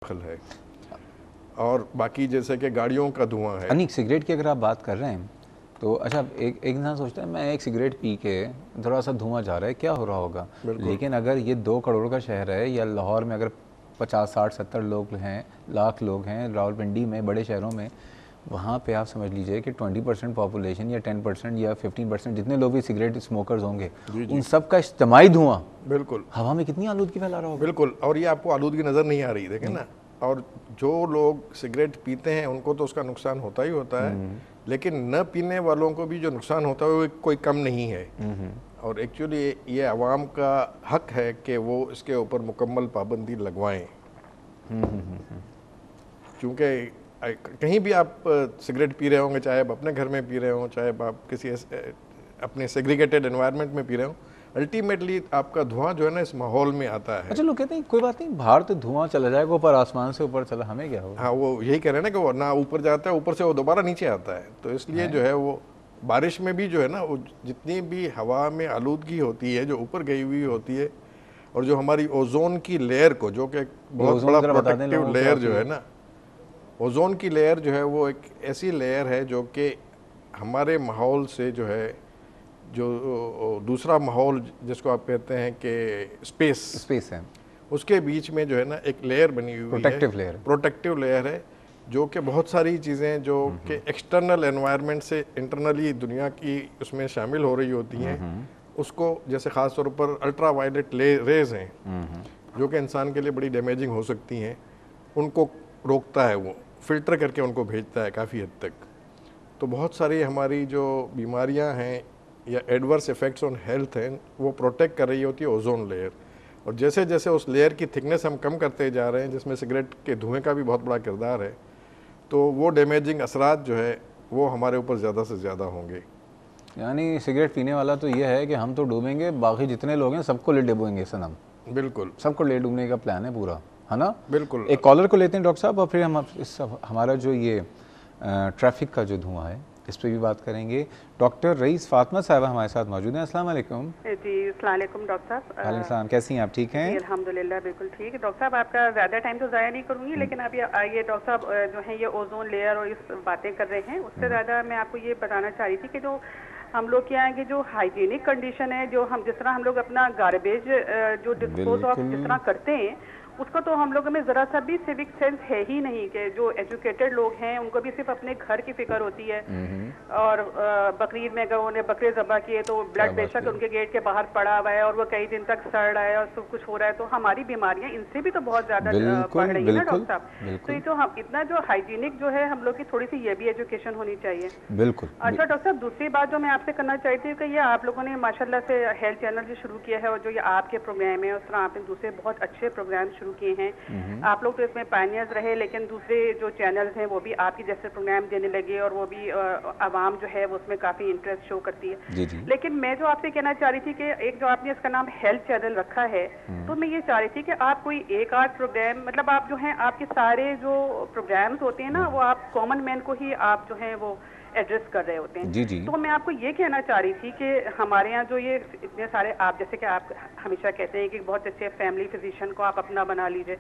खल है। और बाकी जैसे कि गाड़ियों का धुआं है। अनिक, सिगरेट की अगर आप बात कर रहे हैं तो अच्छा, एक इंसान सोचता है मैं एक सिगरेट पी के थोड़ा सा धुआं जा रहा है, क्या हो रहा होगा, लेकिन अगर ये 2 करोड़ का शहर है, या लाहौर में अगर 50, 60, 70 लोग हैं, लाख लोग हैं, रावलपिंडी में, बड़े शहरों में, वहाँ पे आप समझ लीजिए कि 20% पॉपुलेशन या 10% या 15% जितने लोग भी सिगरेट स्मोकर्स होंगे, उन सब का इज्तिमाई धुआं बिल्कुल हवा में कितनी आलूदगी फैला रहा होगा। बिल्कुल, और ये आपको आलूदगी नज़र नहीं आ रही, देखें ना। और जो लोग सिगरेट पीते हैं उनको तो उसका नुकसान होता ही होता है, लेकिन न पीने वालों को भी जो नुकसान होता है वो कोई कम नहीं है। और एक्चुअली ये आवाम का हक है कि वो इसके ऊपर मुकम्मल पाबंदी लगवाएं, क्योंकि कहीं भी आप सिगरेट पी रहे होंगे, चाहे आप अपने घर में पी रहे हों, चाहे आप किसी अपने सेग्रीगेटेड एनवायरनमेंट में पी रहे हों, अल्टीमेटली आपका धुआं जो है ना इस माहौल में आता है। अच्छा, लोग कहते हैं कोई बात नहीं, बाहर तो धुआं चला जाएगा, ऊपर आसमान से ऊपर चला, हमें क्या होगा। हाँ, वो यही कह रहे हैं ना कि वो ना ऊपर जाता है, ऊपर से वो दोबारा नीचे आता है। तो इसलिए जो है वो बारिश में भी जो है ना, वो जितनी भी हवा में आलूदगी होती है जो ऊपर गई हुई होती है, और जो हमारी ओजोन की लेयर को, जो कि बहुत बड़ा प्रोटेक्टिव लेयर जो है ना, ओजोन की लेयर जो है वो एक ऐसी लेयर है जो कि हमारे माहौल से जो है, जो दूसरा माहौल जिसको आप कहते हैं कि स्पेस है, उसके बीच में जो है ना एक लेयर बनी हुई है, प्रोटेक्टिव लेयर है, जो कि बहुत सारी चीज़ें जो कि एक्सटर्नल एनवायरनमेंट से इंटरनली दुनिया की उसमें शामिल हो रही होती हैं, उसको, जैसे ख़ास तौर पर अल्ट्रा वायलेट रेज हैं जो कि इंसान के लिए बड़ी डैमेजिंग हो सकती हैं, उनको रोकता है, वो फिल्टर करके उनको भेजता है काफ़ी हद तक। तो बहुत सारी हमारी जो बीमारियां हैं या एडवर्स इफ़ेक्ट्स ऑन हेल्थ हैं, वो प्रोटेक्ट कर रही होती है ओजोन लेयर। और जैसे जैसे उस लेयर की थिकनेस हम कम करते जा रहे हैं, जिसमें सिगरेट के धुएं का भी बहुत बड़ा किरदार है, तो वो डैमेजिंग असरात जो है वो हमारे ऊपर ज़्यादा से ज़्यादा होंगे। यानी सिगरेट पीने वाला तो ये है कि हम तो डूबेंगे, बाकी जितने लोग हैं सबको ले डूबेंगे सनम। बिल्कुल, सबको ले डूबने का प्लान है पूरा, है ना। बिल्कुल। एक कॉलर को लेते हैं डॉक्टर साहब, और फिर हम हमारा जो ये ट्रैफिक का जो धुआं है इस पर भी बात करेंगे। डॉक्टर रईस फातिमा साहबा हमारे साथ मौजूद हैं। अस्सलाम वालेकुम। जी, अस्सलाम वालेकुम डॉक्टर साहब। वालेकुम सलाम, कैसी हैं आप, ठीक हैं? अल्हम्दुलिल्लाह बिल्कुल ठीक है। डॉक्टर साहब आपका ज़्यादा टाइम तो ज़ाया नहीं करूँगी, लेकिन आप ये डॉक्टर साहब जो है ये ओजोन लेयर और इस बातें कर रहे हैं, उससे ज़्यादा मैं आपको ये बताना चाह रही थी कि जो हम लोग क्या है कि जो हाइजीनिक कंडीशन है, जो हम जिस तरह हम लोग अपना गार्बेज जो डिस्पोज ऑफ जिस तरह करते हैं, उसका तो हम लोगों में ज़रा सा भी सिविक सेंस है ही नहीं। कि जो एजुकेटेड लोग हैं उनको भी सिर्फ अपने घर की फिक्र होती है। और बकरीद में अगर उन्हें बकरे ज़बा किए तो ब्लड प्रेशर उनके गेट के बाहर पड़ा हुआ है और वो कई दिन तक सड़ रहा है और सब कुछ हो रहा है। तो हमारी बीमारियां इनसे भी तो बहुत ज़्यादा बढ़ रही है ना डॉक्टर साहब। तो ये तो हम इतना जो हाइजीनिक जो है हम लोग की थोड़ी सी ये भी एजुकेशन होनी चाहिए। बिल्कुल। अच्छा डॉक्टर साहब, दूसरी बात जो मैं आपसे करना चाहती हूँ कि ये आप लोगों ने माशाल्लाह से हेल्थ चैनल जो शुरू किया है, और जो ये आपके प्रोग्राम है, उस तरह आपने दूसरे बहुत अच्छे प्रोग्राम शुरू किए हैं। आप लोग तो इसमें पायनियर्स रहे, लेकिन दूसरे जो चैनल्स हैं वो भी आपकी जैसे प्रोग्राम देने लगे, और वो भी आवाम जो है वो उसमें काफ़ी इंटरेस्ट शो करती है। जी जी। लेकिन मैं जो आपसे कहना चाह रही थी कि एक जो आपने इसका नाम हेल्थ चैनल रखा है, तो मैं ये चाह रही थी कि आप कोई एक आध प्रोग्राम, मतलब आप जो है आपके सारे जो प्रोग्राम्स होते हैं ना, वो आप कॉमन मैन को ही आप जो है वो एड्रेस कर रहे होते हैं। जी जी। तो मैं आपको ये कहना चाह रही थी कि हमारे यहाँ जो ये इतने सारे, आप जैसे कि आप हमेशा कहते हैं कि बहुत अच्छे फैमिली फिजिशियन को आप अपना बना लीजिए,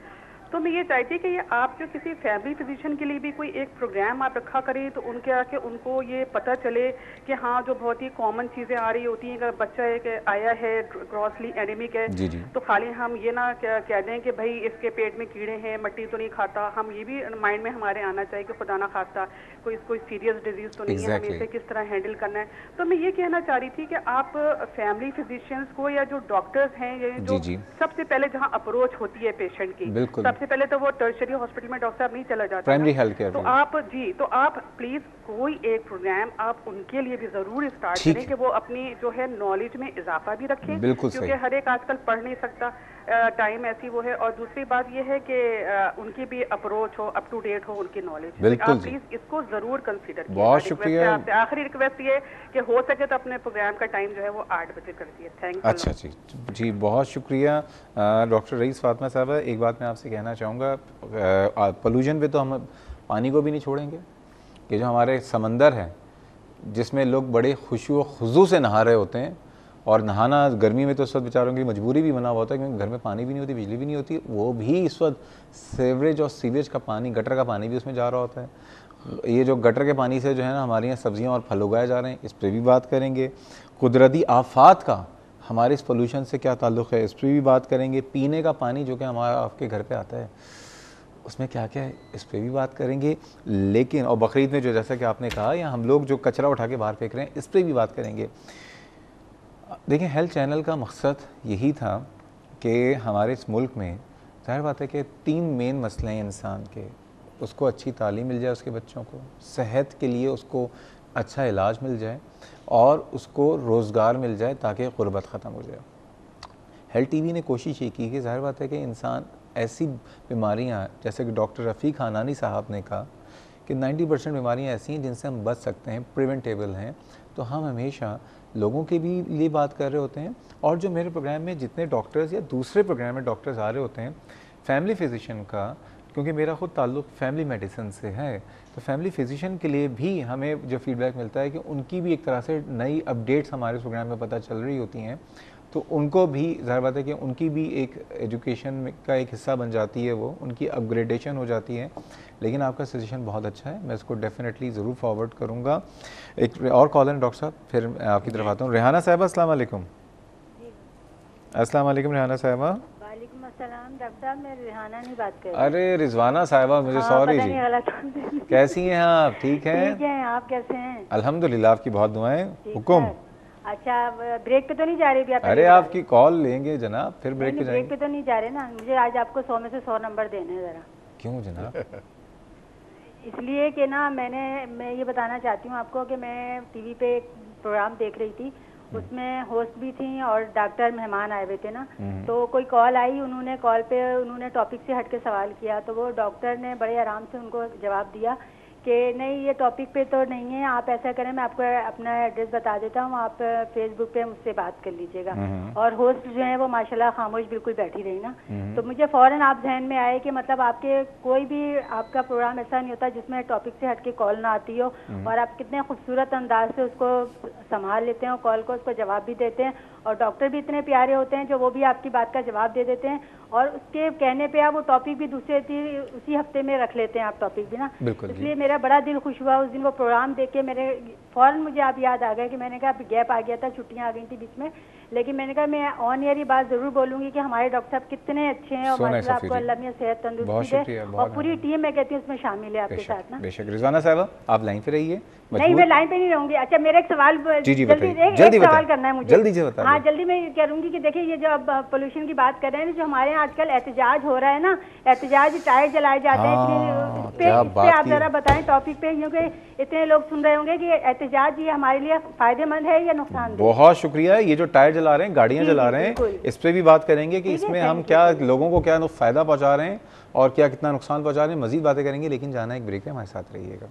तो मैं ये चाहती कि ये आप जो किसी फैमिली फिजिशियन के लिए भी कोई एक प्रोग्राम आप रखा करें, तो उनके आके उनको ये पता चले कि हाँ, जो बहुत ही कॉमन चीज़ें आ रही होती हैं, अगर बच्चा एक आया है ग्रॉसली एनीमिक है, जी जी। तो खाली हम ये ना कह दें कि भाई इसके पेट में कीड़े हैं, मट्टी तो नहीं खाता। हम ये भी माइंड में हमारे आना चाहिए कि खुदा ना खास्ता कोई सीरियस डिजीज तो नहीं है, हमें इसे किस तरह हैंडल करना है। तो मैं ये कहना चाह रही थी कि आप फैमिली फिजिशियंस को या जो डॉक्टर्स हैं, ये जो सबसे पहले जहाँ अप्रोच होती है पेशेंट की, सबसे पहले तो वो टर्शरी हॉस्पिटल में डॉक्टर साहब नहीं चला जाता, प्राइमरी हेल्थ केयर। तो आप जी, तो आप प्लीज कोई एक प्रोग्राम आप उनके लिए भी जरूर स्टार्ट करें कि वो अपनी जो है नॉलेज में इजाफा भी रखें, क्योंकि हर एक आजकल पढ़ नहीं सकता, टाइम ऐसी वो है। और दूसरी बात ये है कि उनकी भी अप्रोच हो, अप टू डेट हो उनकी नॉलेज। आप प्लीज इसको जरूर कंसीडर कीजिए। बहुत शुक्रिया। आखिरी रिक्वेस्ट ये कि हो सके तो अपने प्रोग्राम का टाइम जो है वो 8 बजे कर दिए। Thank you. अच्छा जी जी, बहुत शुक्रिया डॉक्टर रईस फातिमा साहबा। एक बात मैं आपसे कहना चाहूँगा, पोल्यूशन पे तो हम पानी को भी नहीं छोड़ेंगे, कि जो हमारे समंदर है जिसमें लोग बड़े खुशू व खुजू से नहा रहे होते हैं, और नहाना गर्मी में तो इस वक्त बेचारों की मजबूरी भी बना हुआ होता है, क्योंकि घर में पानी भी नहीं होती, बिजली भी नहीं होती, वो भी इस वक्त सेवरेज और सीवेज का पानी, गटर का पानी भी उसमें जा रहा होता है। ये जो गटर के पानी से जो है ना हमारे यहाँ सब्जियाँ और फल उगाए जा रहे हैं, इस पर भी बात करेंगे। कुदरती आफात का हमारे इस पोल्यूशन से क्या ताल्लुक़ है, इस पर भी बात करेंगे। पीने का पानी जो कि हमारा आपके घर पे आता है उसमें क्या क्या है, इस पर भी बात करेंगे। लेकिन और बकरीद में जो जैसा कि आपने कहा, या हम लोग जो कचरा उठा के बाहर फेंक रहे हैं, इस पर भी बात करेंगे। देखिए, हेल्थ चैनल का मकसद यही था कि हमारे इस मुल्क में ज़ाहिर बात है कि 3 मेन मसले हैं इंसान के। उसको अच्छी तालीम मिल जाए, उसके बच्चों को सेहत के लिए उसको अच्छा इलाज मिल जाए, और उसको रोज़गार मिल जाए ताकि गुर्बत ख़त्म हो जाए। हेल्थ टीवी ने कोशिश ये की कि ज़ाहिर बात है कि इंसान ऐसी बीमारियां, जैसे कि डॉक्टर रफ़ीक हानानी साहब ने कहा कि 90% बीमारियां ऐसी हैं जिनसे हम बच सकते हैं, प्रिवेंटेबल हैं। तो हम हमेशा लोगों के भी लिए बात कर रहे होते हैं, और जो मेरे प्रोग्राम में जितने डॉक्टर्स या दूसरे प्रोग्राम में डॉक्टर्स आ रहे होते हैं, फैमिली फिजिशियन का, क्योंकि मेरा ख़ुद ताल्लुक़ फैमिली मेडिसिन से है, तो फैमिली फिजिशियन के लिए भी हमें जो फीडबैक मिलता है कि उनकी भी एक तरह से नई अपडेट्स हमारे प्रोग्राम में पता चल रही होती हैं, तो उनको भी ज़ाहिर बात है कि उनकी भी एक एजुकेशन का एक हिस्सा बन जाती है, वो उनकी अपग्रेडेशन हो जाती है। लेकिन आपका सजेशन बहुत अच्छा है, मैं इसको डेफिनेटली ज़रूर फॉरवर्ड करूँगा। एक और कॉल है डॉक्टर साहब, फिर मैं आपकी तरफ आता हूँ। रेहाना साहिबा, अस्सलाम वालेकुम। अस्सलाम वालेकुम रेहाना साहिबा। वालेकुम अस्सलाम डॉक्टर साहब, मैं रिहाना नहीं बात कर रही। अरे रिजवाना साहिबा, मुझे सॉरी जी। कैसी हैं आप? ठीक हैं? ठीक है, आप कैसे हैं? अल्हम्दुलिल्लाह, आपकी बहुत दुआएं। हुकुम। अच्छा, ब्रेक पे तो नहीं जा रहे अभी? अरे आपकी कॉल लेंगे जनाब, फिर ब्रेक पे जाएंगे। ब्रेक पे तो नहीं जा रहे ना? मुझे आज आपको 100 में से 100 नंबर देने हैं ज़रा। क्यों जनाब? इसलिए कि ना मैं ये बताना चाहती हूँ आपको कि मैं टीवी पे एक प्रोग्राम देख रही थी, उसमें होस्ट भी थी और डॉक्टर मेहमान आए हुए थे ना, तो कोई कॉल आई, उन्होंने कॉल पे उन्होंने टॉपिक से हट के सवाल किया, तो वो डॉक्टर ने बड़े आराम से उनको जवाब दिया कि नहीं, ये टॉपिक पे तो नहीं है, आप ऐसा करें, मैं आपको अपना एड्रेस बता देता हूँ, आप फेसबुक पे मुझसे बात कर लीजिएगा। और होस्ट जो है वो माशाल्लाह खामोश बिल्कुल बैठी रही ना, तो मुझे फ़ौरन आप जहन में आए कि मतलब आपके कोई भी आपका प्रोग्राम ऐसा नहीं होता जिसमें टॉपिक से हट के कॉल ना आती हो, और आप कितने खूबसूरत अंदाज से उसको संभाल लेते हैं, कॉल को, उसको जवाब भी देते हैं, और डॉक्टर भी इतने प्यारे होते हैं जो वो भी आपकी बात का जवाब दे देते हैं, और उसके कहने पे आप वो टॉपिक भी उसी हफ्ते में रख लेते हैं आप टॉपिक भी ना। इसलिए मेरा बड़ा दिल खुश हुआ उस दिन वो प्रोग्राम देख के। मेरे फौरन मुझे आप याद आ गया कि मैंने कहा गैप आ गया था, छुट्टियां आ गई थी बीच में, लेकिन मैंने कहा मैं ऑन ईयर ये बात जरूर बोलूंगी कि हमारे डॉक्टर साहब कितने अच्छे हैं, और माशाल्लाह आपको अल्लाह में सेहत तंदुरुस्ती दे, और पूरी टीम मैं कहती हूँ उसमें शामिल है आपके साथ ना। बेशक। रिजवाना साहिबा, आप लाइन पे रहिए। नहीं, मैं लाइन पे नहीं रहूंगी। अच्छा, मेरा एक सवाल जल्दी सवाल करना है मुझे। जल्दी से बताइए। हाँ, जल्दी मैं करूंगी कि देखिए, ये जो अब पोल्यूशन की बात कर रहे हैं, जो हमारे यहाँ आजकल एहतजाज हो रहा है ना, एहतजाज टायर जलाए जाते हैं, इस पे आप जरा बताएं टॉपिक पे, क्योंकि इतने लोग सुन रहे होंगे कि एहतजाज ये हमारे लिए फायदेमंद है या नुकसान? बहुत शुक्रिया। ये जो टायर जला रहे हैं, गाड़ियां जला रहे हैं, इस पे भी बात करेंगे कि इसमें हम क्या लोगों को क्या फायदा पहुंचा रहे हैं और क्या कितना नुकसान पहुंचा रहे हैं। मजीद बातें करेंगे, लेकिन जाना एक ब्रेक है, हमारे साथ रहिएगा।